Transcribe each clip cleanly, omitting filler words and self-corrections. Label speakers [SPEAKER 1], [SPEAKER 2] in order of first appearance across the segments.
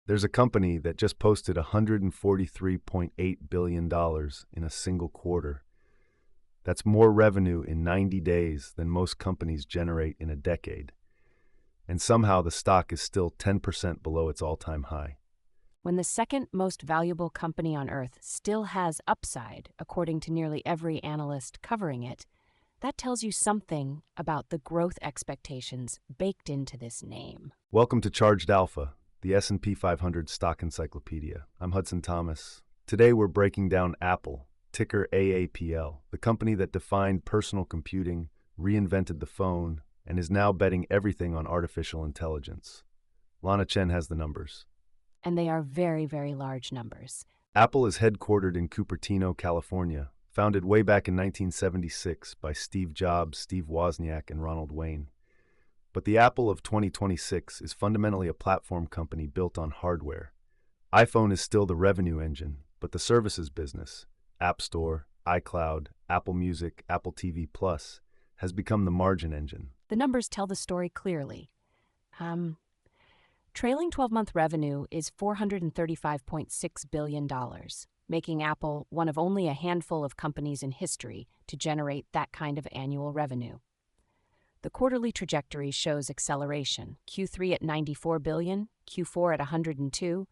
[SPEAKER 1] There's a company that just posted $143.8 billion in a single quarter. That's more revenue in 90 days than most companies generate in a decade. And somehow the stock is still 10% below its all-time high.
[SPEAKER 2] When the second most valuable company on Earth still has upside, according to nearly every analyst covering it, that tells you something about the growth expectations baked into this name.
[SPEAKER 1] Welcome to Charged Alpha, the S&P 500 stock encyclopedia. I'm Hudson Thomas. Today we're breaking down Apple, ticker AAPL, the company that defined personal computing, reinvented the phone, and is now betting everything on artificial intelligence. Lana Chen has the numbers.
[SPEAKER 2] And they are very, very large numbers.
[SPEAKER 1] Apple is headquartered in Cupertino, California, founded way back in 1976 by Steve Jobs, Steve Wozniak, and Ronald Wayne. But the Apple of 2026 is fundamentally a platform company built on hardware. iPhone is still the revenue engine, but the services business, App Store, iCloud, Apple Music, Apple TV Plus, has become the margin engine.
[SPEAKER 2] The numbers tell the story clearly. Trailing 12-month revenue is $435.6 billion, making Apple one of only a handful of companies in history to generate that kind of annual revenue. The quarterly trajectory shows acceleration, Q3 at $94 billion, Q4 at $102,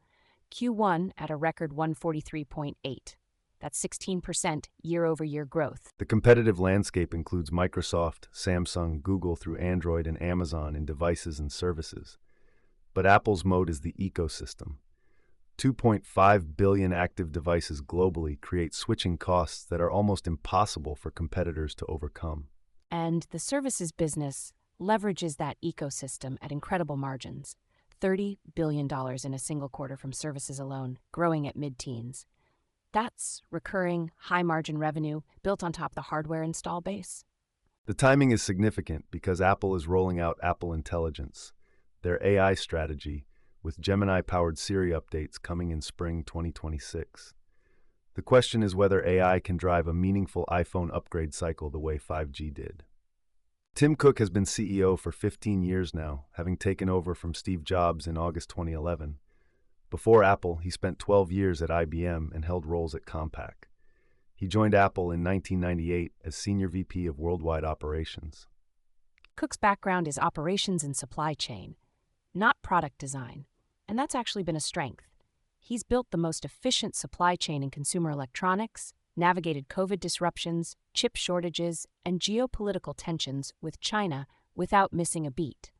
[SPEAKER 2] Q1 at a record $143.8. That's 16% year-over-year growth.
[SPEAKER 1] The competitive landscape includes Microsoft, Samsung, Google through Android, and Amazon in devices and services. But Apple's moat is the ecosystem. 2.5 billion active devices globally create switching costs that are almost impossible for competitors to overcome.
[SPEAKER 2] And the services business leverages that ecosystem at incredible margins. $30 billion in a single quarter from services alone, growing at mid-teens. That's recurring, high-margin revenue built on top of the hardware install base.
[SPEAKER 1] The timing is significant because Apple is rolling out Apple Intelligence, their AI strategy, with Gemini-powered Siri updates coming in spring 2026. The question is whether AI can drive a meaningful iPhone upgrade cycle the way 5G did. Tim Cook has been CEO for 15 years now, having taken over from Steve Jobs in August 2011. Before Apple, he spent 12 years at IBM and held roles at Compaq. He joined Apple in 1998 as Senior VP of Worldwide Operations.
[SPEAKER 2] Cook's background is operations and supply chain, not product design, and that's actually been a strength. He's built the most efficient supply chain in consumer electronics, navigated COVID disruptions, chip shortages, and geopolitical tensions with China without missing a beat.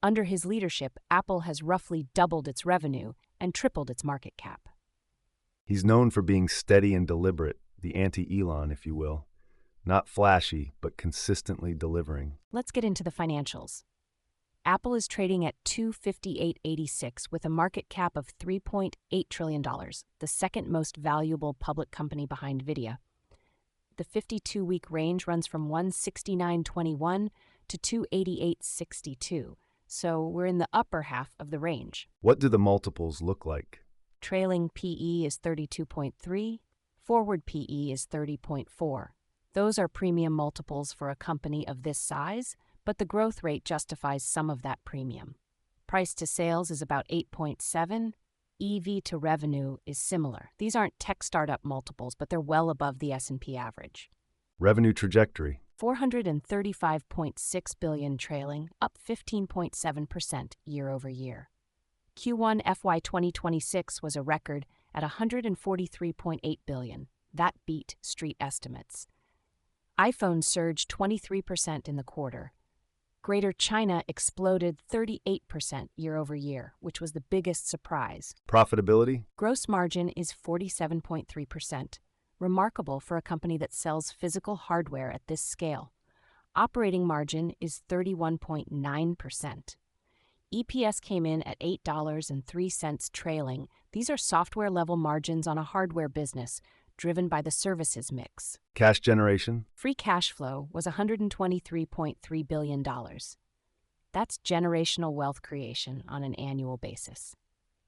[SPEAKER 2] Under his leadership, Apple has roughly doubled its revenue and tripled its market cap.
[SPEAKER 1] He's known for being steady and deliberate, the anti-Elon, if you will. Not flashy, but consistently delivering.
[SPEAKER 2] Let's get into the financials. Apple is trading at $258.86 with a market cap of $3.8 trillion, the second most valuable public company behind Nvidia. The 52-week range runs from $169.21 to $288.62, so we're in the upper half of the range.
[SPEAKER 1] What do the multiples look like?
[SPEAKER 2] Trailing PE is 32.3, forward PE is 30.4. Those are premium multiples for a company of this size, but the growth rate justifies some of that premium. Price to sales is about 8.7. EV to revenue is similar. These aren't tech startup multiples, but they're well above the S&P average.
[SPEAKER 1] Revenue trajectory.
[SPEAKER 2] $435.6 billion trailing, up 15.7% year-over-year. Q1 FY2026 was a record at $143.8 billion. That beat street estimates. iPhone surged 23% in the quarter. Greater China exploded 38% year-over-year, which was the biggest surprise.
[SPEAKER 1] Profitability?
[SPEAKER 2] Gross margin is 47.3%, remarkable for a company that sells physical hardware at this scale. Operating margin is 31.9%. EPS came in at $8.03 trailing. These are software-level margins on a hardware business, driven by the services mix.
[SPEAKER 1] Cash generation?
[SPEAKER 2] Free cash flow was $123.3 billion. That's generational wealth creation on an annual basis.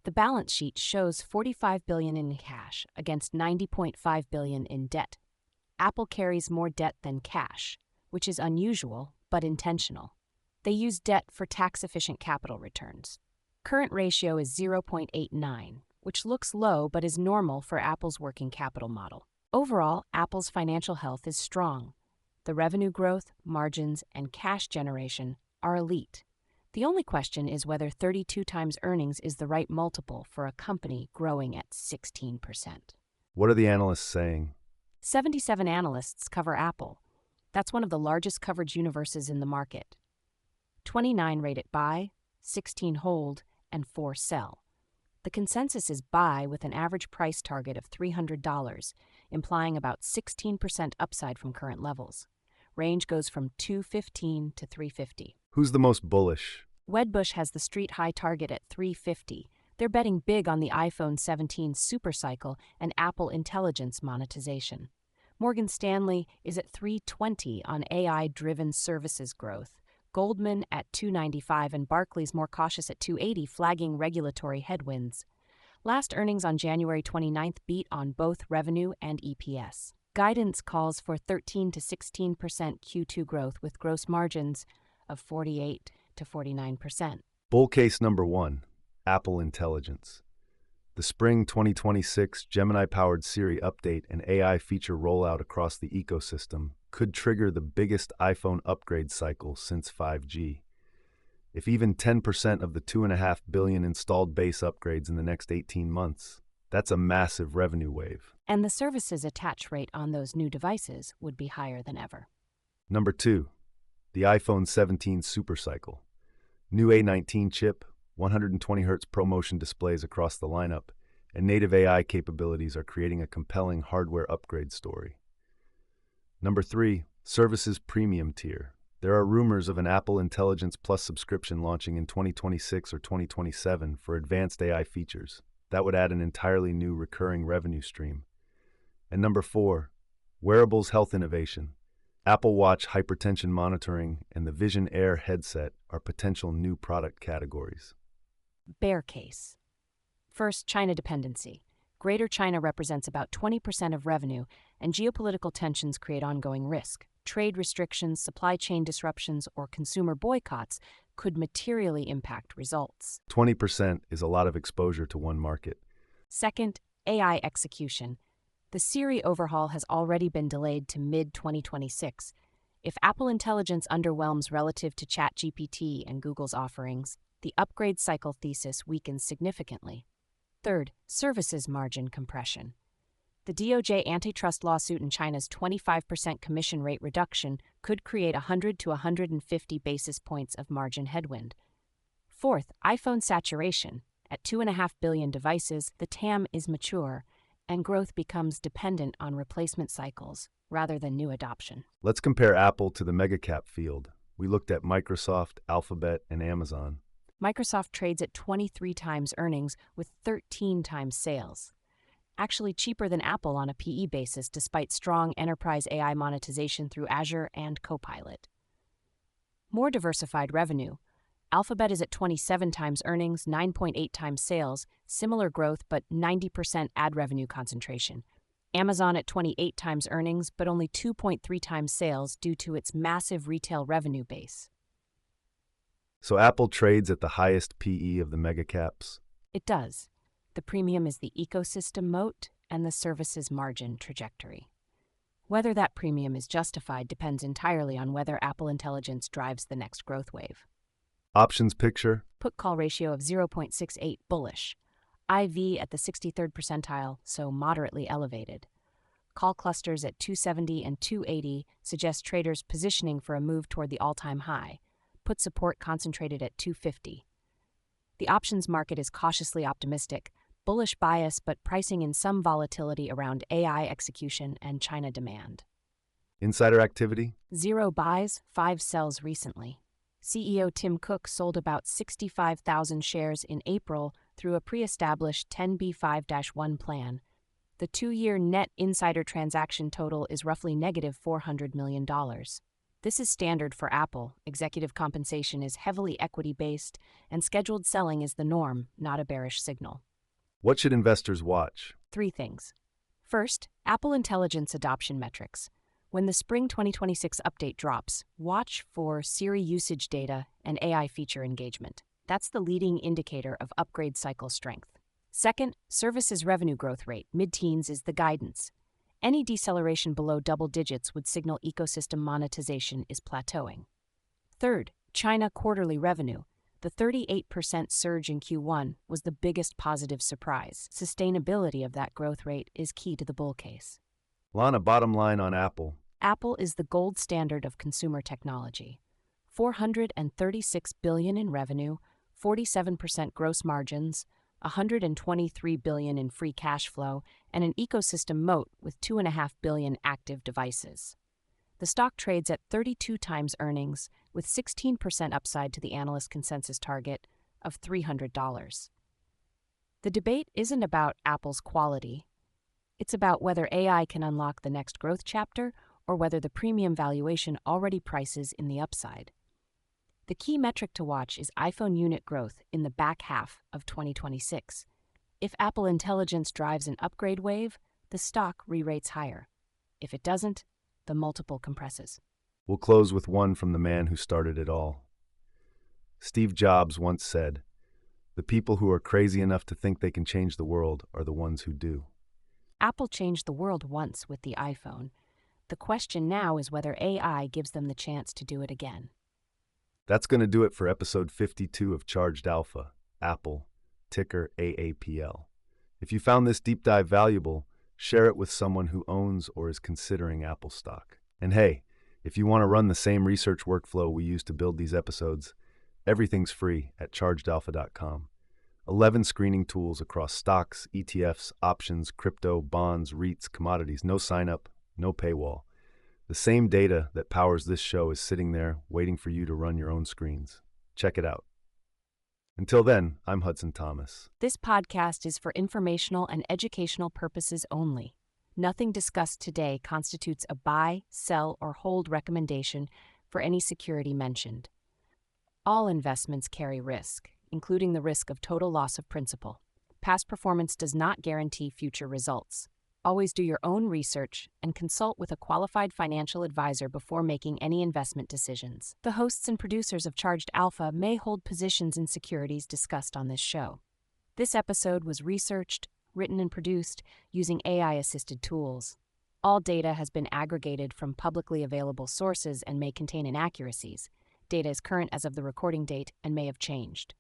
[SPEAKER 2] The balance sheet shows $45 billion in cash against $90.5 billion in debt. Apple carries more debt than cash, which is unusual but intentional. They use debt for tax-efficient capital returns. Current ratio is 0.89, which looks low but is normal for Apple's working capital model. Overall, Apple's financial health is strong. The revenue growth, margins, and cash generation are elite. The only question is whether 32 times earnings is the right multiple for a company growing at 16%.
[SPEAKER 1] What are the analysts saying?
[SPEAKER 2] 77 analysts cover Apple. That's one of the largest coverage universes in the market. 29 rate it buy, 16 hold, and 4 sell. The consensus is buy with an average price target of $300, implying about 16% upside from current levels. Range goes from $215 to $350.
[SPEAKER 1] Who's the most bullish?
[SPEAKER 2] Wedbush has the street high target at $350. They're betting big on the iPhone 17 supercycle and Apple Intelligence monetization. Morgan Stanley is at $320 on AI-driven services growth. Goldman at $295 and Barclays more cautious at $280, flagging regulatory headwinds. Last earnings on January 29th beat on both revenue and EPS. Guidance calls for 13 to 16% Q2 growth with gross margins of 48 to 49%.
[SPEAKER 1] Bull case number 1, Apple Intelligence. The spring 2026 Gemini-powered Siri update and AI feature rollout across the ecosystem could trigger the biggest iPhone upgrade cycle since 5G. If even 10% of the 2.5 billion installed base upgrades in the next 18 months, that's a massive revenue wave.
[SPEAKER 2] And the services attach rate on those new devices would be higher than ever.
[SPEAKER 1] Number 2, the iPhone 17 supercycle. New A19 chip, 120 Hz ProMotion displays across the lineup, and native AI capabilities are creating a compelling hardware upgrade story. Number 3, services premium tier. There are rumors of an Apple Intelligence Plus subscription launching in 2026 or 2027 for advanced AI features. That would add an entirely new recurring revenue stream. And number 4, wearables health innovation. Apple Watch hypertension monitoring and the Vision Air headset are potential new product categories.
[SPEAKER 2] Bear case. First, China dependency. Greater China represents about 20% of revenue, and geopolitical tensions create ongoing risk. Trade restrictions, supply chain disruptions, or consumer boycotts could materially impact results.
[SPEAKER 1] 20% is a lot of exposure to one market.
[SPEAKER 2] Second, AI execution. The Siri overhaul has already been delayed to mid-2026. If Apple Intelligence underwhelms relative to ChatGPT and Google's offerings, the upgrade cycle thesis weakens significantly. Third, services margin compression. The DOJ antitrust lawsuit and China's 25% commission rate reduction could create 100 to 150 basis points of margin headwind. Fourth, iPhone saturation. At 2.5 billion devices, the TAM is mature, and growth becomes dependent on replacement cycles rather than new adoption.
[SPEAKER 1] Let's compare Apple to the megacap field. We looked at Microsoft, Alphabet, and Amazon.
[SPEAKER 2] Microsoft trades at 23 times earnings with 13 times sales. Actually cheaper than Apple on a PE basis despite strong enterprise AI monetization through Azure and Copilot. More diversified revenue. Alphabet is at 27 times earnings, 9.8 times sales, similar growth but 90% ad revenue concentration. Amazon at 28 times earnings but only 2.3 times sales due to its massive retail revenue base.
[SPEAKER 1] So Apple trades at the highest PE of the megacaps?
[SPEAKER 2] It does. The premium is the ecosystem moat and the services margin trajectory. Whether that premium is justified depends entirely on whether Apple Intelligence drives the next growth wave.
[SPEAKER 1] Options picture?
[SPEAKER 2] Put-call ratio of 0.68 bullish. IV at the 63rd percentile, so moderately elevated. Call clusters at 270 and 280 suggest traders positioning for a move toward the all-time high. Put support concentrated at 250. The options market is cautiously optimistic, bullish bias but pricing in some volatility around AI execution and China demand.
[SPEAKER 1] Insider activity?
[SPEAKER 2] 0 buys, 5 sells recently. CEO Tim Cook sold about 65,000 shares in April through a pre-established 10b5-1 plan. The 2-year net insider transaction total is roughly negative $400 million. This is standard for Apple. Executive compensation is heavily equity-based, and scheduled selling is the norm, not a bearish signal.
[SPEAKER 1] What should investors watch?
[SPEAKER 2] 3 things. First, Apple Intelligence adoption metrics. When the spring 2026 update drops, watch for Siri usage data and AI feature engagement. That's the leading indicator of upgrade cycle strength. Second, services revenue growth rate, mid-teens, is the guidance. Any deceleration below double digits would signal ecosystem monetization is plateauing. Third, China quarterly revenue. The 38% surge in Q1 was the biggest positive surprise. Sustainability of that growth rate is key to the bull case.
[SPEAKER 1] Lana, bottom line on Apple.
[SPEAKER 2] Apple is the gold standard of consumer technology. $436 billion in revenue, 47% gross margins, $123 billion in free cash flow, and an ecosystem moat with 2.5 billion active devices. The stock trades at 32 times earnings, with 16% upside to the analyst consensus target of $300. The debate isn't about Apple's quality. It's about whether AI can unlock the next growth chapter or whether the premium valuation already prices in the upside. The key metric to watch is iPhone unit growth in the back half of 2026. If Apple Intelligence drives an upgrade wave, the stock re-rates higher. If it doesn't, the multiple compresses.
[SPEAKER 1] We'll close with one from the man who started it all. Steve Jobs once said, "The people who are crazy enough to think they can change the world are the ones who do."
[SPEAKER 2] Apple changed the world once with the iPhone. The question now is whether AI gives them the chance to do it again.
[SPEAKER 1] That's going to do it for episode 52 of Charged Alpha, Apple, ticker AAPL. If you found this deep dive valuable, share it with someone who owns or is considering Apple stock. And hey, if you want to run the same research workflow we use to build these episodes, everything's free at chargedalpha.com. 11 screening tools across stocks, ETFs, options, crypto, bonds, REITs, commodities. No sign up, no paywall. The same data that powers this show is sitting there waiting for you to run your own screens. Check it out. Until then, I'm Hudson Thomas.
[SPEAKER 2] This podcast is for informational and educational purposes only. Nothing discussed today constitutes a buy, sell, or hold recommendation for any security mentioned. All investments carry risk, including the risk of total loss of principal. Past performance does not guarantee future results. Always do your own research and consult with a qualified financial advisor before making any investment decisions. The hosts and producers of Charged Alpha may hold positions in securities discussed on this show. This episode was researched, written, and produced using AI-assisted tools. All data has been aggregated from publicly available sources and may contain inaccuracies. Data is current as of the recording date and may have changed.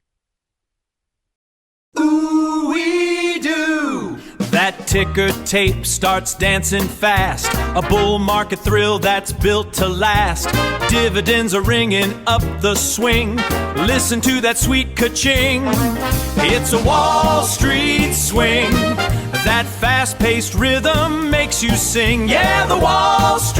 [SPEAKER 3] Ooh, we do! That ticker tape starts dancing fast. A bull market thrill that's built to last. Dividends are ringing up the swing. Listen to that sweet ka-ching. It's a Wall Street swing. That fast-paced rhythm makes you sing. Yeah, the Wall Street